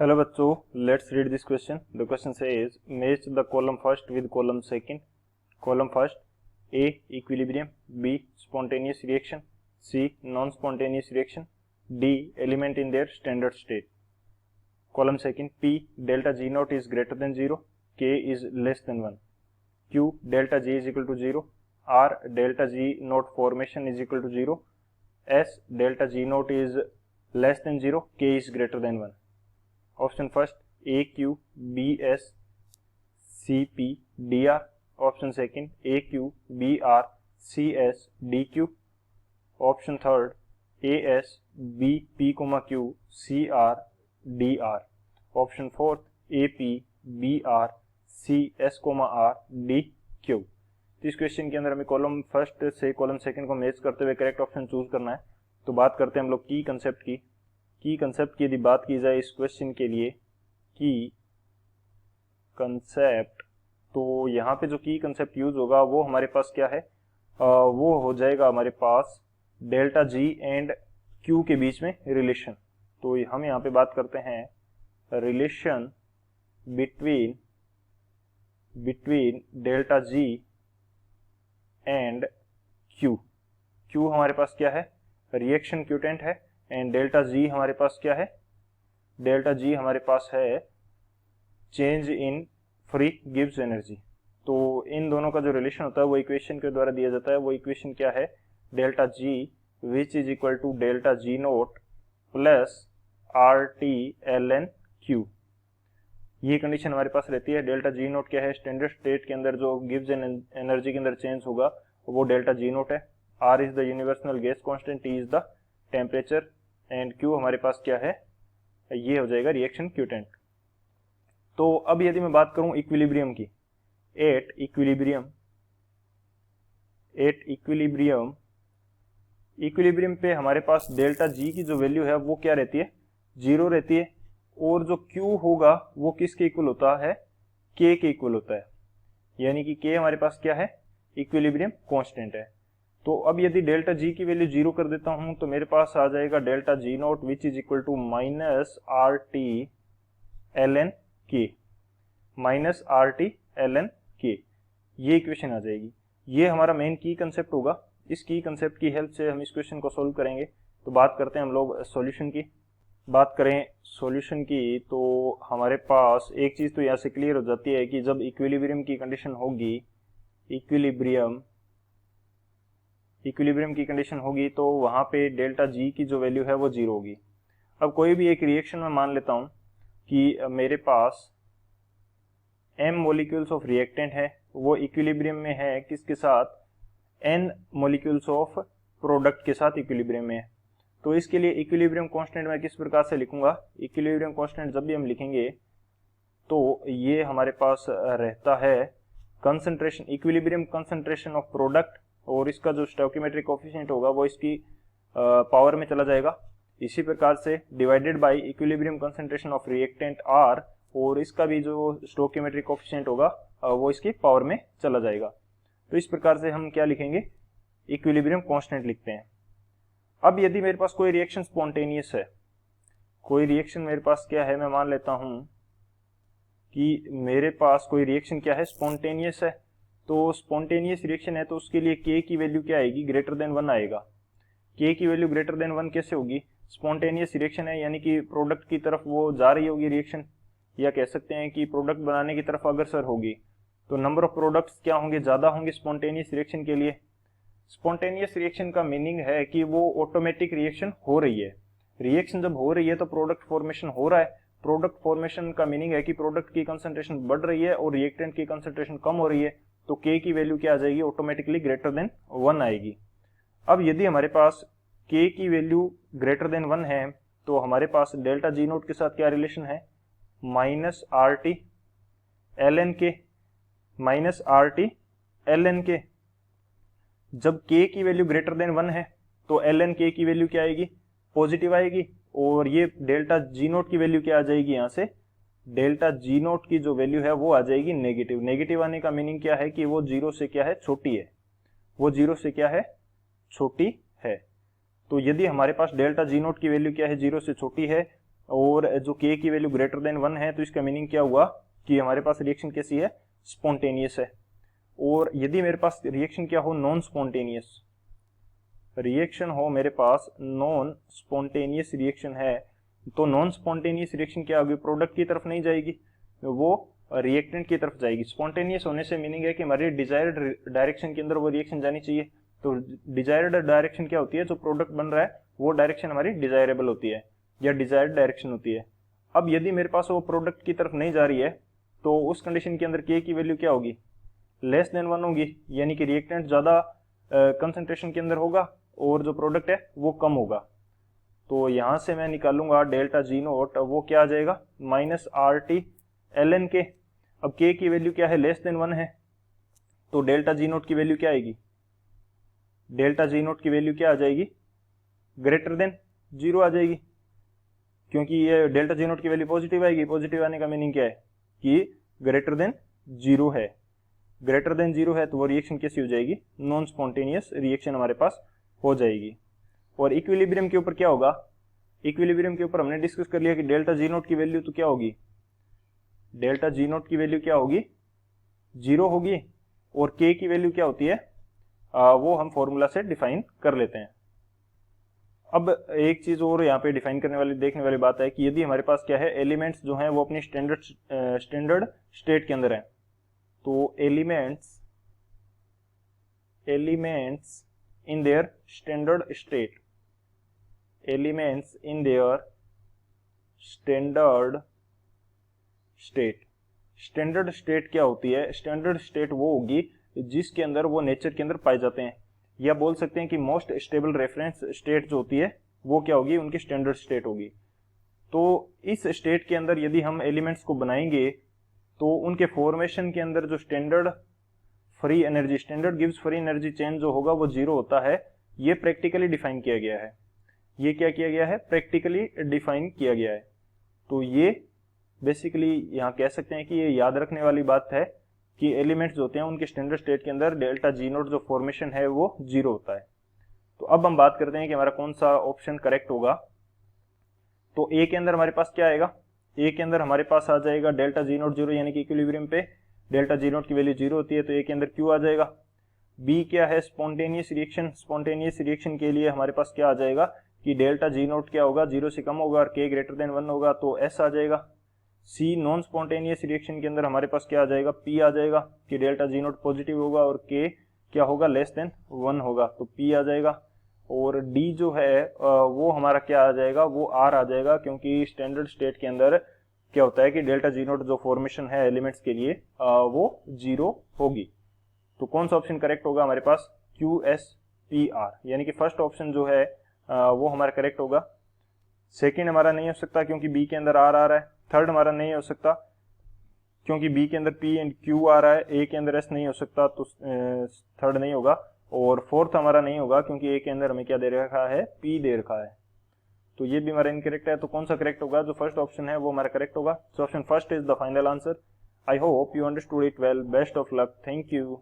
Hello बच्चों, let's read this question. The question says match the column first with column second. Column first, A equilibrium, B spontaneous reaction, C non-spontaneous reaction, D element in their standard state. Column second, P delta G naught is greater than 0, K is less than 1, Q delta G is equal to 0, R delta G naught formation is equal to 0, S delta G naught is less than 0, K is greater than 1. Option first, AQ, BS, CP, DR. Option second, AQ, BR, CS, DQ. Option third, AS, BP, Q, CR, DR. Option fourth, AP, BR, CS, R, DQ. तो इस question के अंदर हमें column first से column second को match करते हुए correct option choose करना है। तो बात करते हैं हम लोग की कंसेप्ट की यदि बात की जाए इस क्वेश्चन के लिए की कंसेप्ट, तो यहाँ पे जो की कंसेप्ट यूज होगा वो हमारे पास क्या है, वो हो जाएगा हमारे पास डेल्टा जी एंड क्यू के बीच में रिलेशन। तो हम यहाँ पे बात करते हैं relation between delta G and Q. Q हमारे पास क्या है, रिएक्शन क्यूटेंट है, एंड डेल्टा जी हमारे पास क्या है, डेल्टा जी हमारे पास है change in free gives energy. तो इन दोनों का जो रिलेशन होता है वो इक्वेशन के द्वारा दिया जाता है। वो इक्वेशन क्या है, delta G which is equal to delta G naught plus R T L N Q. ये कंडीशन हमारे पास रहती है। डेल्टा जी नोट क्या है, स्टैंडर्ड स्टेट के अंदर जो गिव्स एनर्जी के अंदर चेंज होगा वो डेल्टा जी नोट है। R is the universal gas constant, T is the temperature, and Q हमारे पास क्या है, ये हो जाएगा रिएक्शन क्यूटेंट। तो अब यदि मैं बात करूं इक्विलिब्रियम की, एट इक्विलिब्रियम पे हमारे पास डेल्टा जी की जो वैल्यू है वो क्या रहती है, 0 रहती है, और जो क्यू होगा वो किसके इक्वल होता है, के के इक्वल होता है। यानी कि के हमारे पास क्या है, इक्विलिब्रियम कांस्टेंट है। तो अब यदि डेल्टा जी की वैल्यू 0 कर देता हूं तो मेरे पास आ जाएगा delta G naught which is equal to minus R T L N K, ये इक्वेशन आ जाएगी। ये हमारा मेन की कंसेप्ट होगा। इस की कंसेप्ट की हेल्प से हम इस क्वेश्चन को सोल्व करेंगे। तो बात करते हैं हम लोग सॉल्यूशन की। बात करें सॉल्यूशन की तो हमारे पास एक चीज तो यहाँ से क्लियर हो जाती है कि जब इक्विलिब्रियम की कंडीशन होगी, इक्विलिब्रियम की कंडीशन होगी तो वहां पे डेल्टा जी की जो वैल्यू है वो 0 होगी। अब कोई भी एक रिएक्शन में मान लेता हूं कि मेरे पास m मॉलिक्यूल्स ऑफ रिएक्टेंट है, वो इक्विलिब्रियम में है किसके साथ, n मॉलिक्यूल्स ऑफ प्रोडक्ट के साथ इक्विलिब्रियम में है। तो इसके लिए इक्विलिब्रियम कांस्टेंट मैं किस प्रकार से लिखूंगा, इक्विलिब्रियम कांस्टेंट जब भी हम लिखेंगे तो ये हमारे पास रहता है concentration, equilibrium concentration of product, और इसका जो स्टोइकियोमेट्रिक कोएफिशिएंट होगा वो इसकी पावर में चला जाएगा। इसी प्रकार से divided by equilibrium concentration of reactant R, और इसका भी जो स्टोइकियोमेट्रिक कोएफिशिएंट होगा वो इसकी पावर में चला जाएगा। तो इस प्रकार से हम क्या लिखेंगे, इक्विलिब्रियम कांस्टेंट लिखते हैं। अब यदि मेरे पास कोई रिएक्शन स्पॉन्टेनियस है, कोई रिएक्शन मेरे पास क्या है, मैं मान लेता हूं कि मेरे पास कोई रिएक्शन क्या है, स्पॉन्टेनियस है। तो स्पॉन्टेनियस रिएक्शन है तो उसके लिए के की वैल्यू क्या आएगी, ग्रेटर देन 1 आएगा। के की वैल्यू ग्रेटर देन 1 कैसे होगी, स्पॉन्टेनियस रिएक्शन है यानी कि प्रोडक्ट की तरफ वो जा रही होगी रिएक्शन, या कह सकते हैं कि प्रोडक्ट बनाने की तरफ अग्रसर होगी। तो नंबर ऑफ प्रोडक्ट्स क्या होंगे, ज्यादा होंगे स्पॉन्टेनियस रिएक्शन के लिए। स्पॉन्टेनियस रिएक्शन का मीनिंग है कि वो ऑटोमेटिक रिएक्शन हो रही है। रिएक्शन जब हो रही है तो प्रोडक्ट फॉर्मेशन हो रहा है। प्रोडक्ट फॉर्मेशन का मीनिंग है कि प्रोडक्ट की कंसंट्रेशन बढ़ रही है और रिएक्टेंट की कंसंट्रेशन कम हो रही है। तो के की वैल्यू क्या आ जाएगी, ऑटोमेटिकली ग्रेटर देन 1 आएगी। अब यदि हमारे पास के की वैल्यू ग्रेटर देन 1 है तो हमारे पास डेल्टा जी नोट के साथ क्या रिलेशन है, minus R T L N K, जब के की वैल्यू ग्रेटर देन 1 है तो एल एन के की वैल्यू क्या आएगी, पॉजिटिव आएगी, और ये डेल्टा जी नोट की वैल्यू क्या आ जाएगी, यहाँ से डेल्टा जी नोट की जो वैल्यू है वो आ जाएगी नेगेटिव। नेगेटिव आने का मीनिंग क्या है कि वो 0 से क्या है, छोटी है, वो 0 से क्या है, छोटी है। तो यदि हमारे पास डेल्टा जी नोट की वैल्यू क्या है, 0 से छोटी है, और जो के की वैल्यू ग्रेटर देन 1 है, तो इसका मीनिंग क्या हुआ कि हमारे पास रिएक्शन कैसी है, स्पॉन्टेनियस है। और यदि मेरे पास रिएक्शन क्या हो, नॉन स्पॉन्टेनियस रिएक्शन हो, मेरे पास नॉन स्पॉन्टेनियस रिएक्शन है, तो नॉन स्पॉन्टेनियस रिएक्शन क्या होगी, प्रोडक्ट की तरफ नहीं जाएगी, वो रिएक्टेंट की तरफ जाएगी। स्पॉन्टेनियस होने से मीनिंग है कि हमारी डिजायर्ड डायरेक्शन के अंदर वो रिएक्शन जानी चाहिए। तो डिजायर्ड डायरेक्शन क्या होती है, जो प्रोडक्ट बन रहा है वो डायरेक्शन हमारी डिजायरेबल होती है या डिजायर्ड डायरेक्शन होती है। अब यदि मेरे पास वो प्रोडक्ट की तरफ नहीं जा रही है, तो उस कंडीशन के अंदर के की वैल्यू क्या होगी, लेस देन 1 होगी, यानी कि रिएक्टेंट ज्यादा कंसंट्रेशन के अंदर होगा और जो प्रोडक्ट है वो कम होगा। तो यहां से मैं निकालूंगा डेल्टा जी नोट, वो क्या आ जाएगा, minus R T L N K. अब के की वैल्यू क्या है, लेस देन 1 है, तो डेल्टा जी नोट की वैल्यू क्या आएगी, डेल्टा जी नोट की वैल्यू क्या आ जाएगी, ग्रेटर देन 0 आ जाएगी, क्योंकि ये डेल्टा जी नोट की वैल्यू पॉजिटिव आएगी। पॉजिटिव आने का मीनिंग क्या है कि ग्रेटर देन 0 है, ग्रेटर देन 0 है, तो वो रिएक्शन कैसी हो जाएगी, नॉन स्पॉन्टेनियस रिएक्शन हमारे पास हो जाएगी। और इक्विलिब्रियम के ऊपर क्या होगा, इक्विलिब्रियम के ऊपर हमने डिस्कस कर लिया कि डेल्टा जी नोट की वैल्यू तो क्या होगी, डेल्टा जी नोट की वैल्यू क्या होगी, 0 होगी। और के की वैल्यू क्या होती है, वो हम फॉर्मूला से डिफाइन कर लेते हैं। अब एक चीज और यहाँ पे डिफाइन करने वाली देखने वाली बात है कि यदि हमारे पास क्या है, एलिमेंट्स जो हैं वो अपनी स्टैंडर्ड स्टेट के अंदर हैं, तो elements in their standard state, elements in their standard state. Standard state क्या होती है, स्टैंडर्ड स्टेट वो होगी जिसके अंदर वो नेचर के अंदर पाए जाते हैं, या बोल सकते हैं कि मोस्ट स्टेबल रेफरेंस स्टेट जो होती है वो क्या होगी, उनकी स्टैंडर्ड स्टेट होगी। तो इस स्टेट के अंदर यदि हम एलिमेंट्स को बनाएंगे, तो उनके फॉर्मेशन के अंदर जो standard free energy, standard gives free energy change जो होगा वो 0 होता है। ये प्रैक्टिकली डिफाइन किया गया है, ये क्या किया गया है, प्रैक्टिकली डिफाइन किया गया है। तो ये बेसिकली यहाँ कह सकते हैं कि ये याद रखने वाली बात है कि एलिमेंट्स जो होते हैं उनके स्टैंडर्ड स्टेट के अंदर डेल्टा जी नोट जो फॉर्मेशन है वो 0 होता है। तो अब हम बात करते हैं कि हमारा कौन सा ऑप्शन करेक्ट होगा। तो ए के अंदर हमारे पास क्या आएगा, ए के अंदर हमारे पास आ जाएगा डेल्टा जी नोट 0, यानी कि इक्विलिब्रियम पे डेल्टा जी नोट की वैल्यू 0 होती है, तो ए के अंदर क्यू आ जाएगा। बी क्या है, स्पॉन्टेनियस रिएक्शन, स्पॉन्टेनियस रिएक्शन के लिए हमारे पास क्या आ जाएगा कि डेल्टा जी नोट क्या होगा, 0 से कम होगा और के ग्रेटर देन 1 होगा, तो एस आ जाएगा। सी नॉन स्पॉन्टेनियस रिएक्शन के अंदर हमारे पास क्या आ जाएगा, पी आ जाएगा कि डेल्टा जी नोट पॉजिटिव होगा और के क्या होगा, लेस देन 1 होगा, तो पी आ जाएगा। और डी जो है वो हमारा क्या आ जाएगा, वो आर आ जाएगा, क्योंकि स्टैंडर्ड स्टेट के अंदर क्या होता है कि डेल्टा जी नोट जो फॉर्मेशन है एलिमेंट्स के लिए वो 0 होगी। तो कौन सा ऑप्शन करेक्ट होगा हमारे पास, क्यू एस पी आर, यानी कि फर्स्ट ऑप्शन जो है वो हमारा करेक्ट होगा। सेकेंड हमारा नहीं हो सकता क्योंकि बी के अंदर आर आ रहा है। थर्ड हमारा नहीं हो सकता क्योंकि बी के अंदर पी एंड क्यू आ रहा है, ए के अंदर एस नहीं हो सकता, तो थर्ड नहीं होगा। और फोर्थ हमारा नहीं होगा क्योंकि ए के अंदर हमें क्या दे रखा है, पी दे रखा है, तो ये भी हमारा इनकरेक्ट है। तो कौन सा करेक्ट होगा, जो फर्स्ट ऑप्शन है वो हमारा करेक्ट होगा। So option first is the final answer. I hope you understood it well. Best of luck, thank you.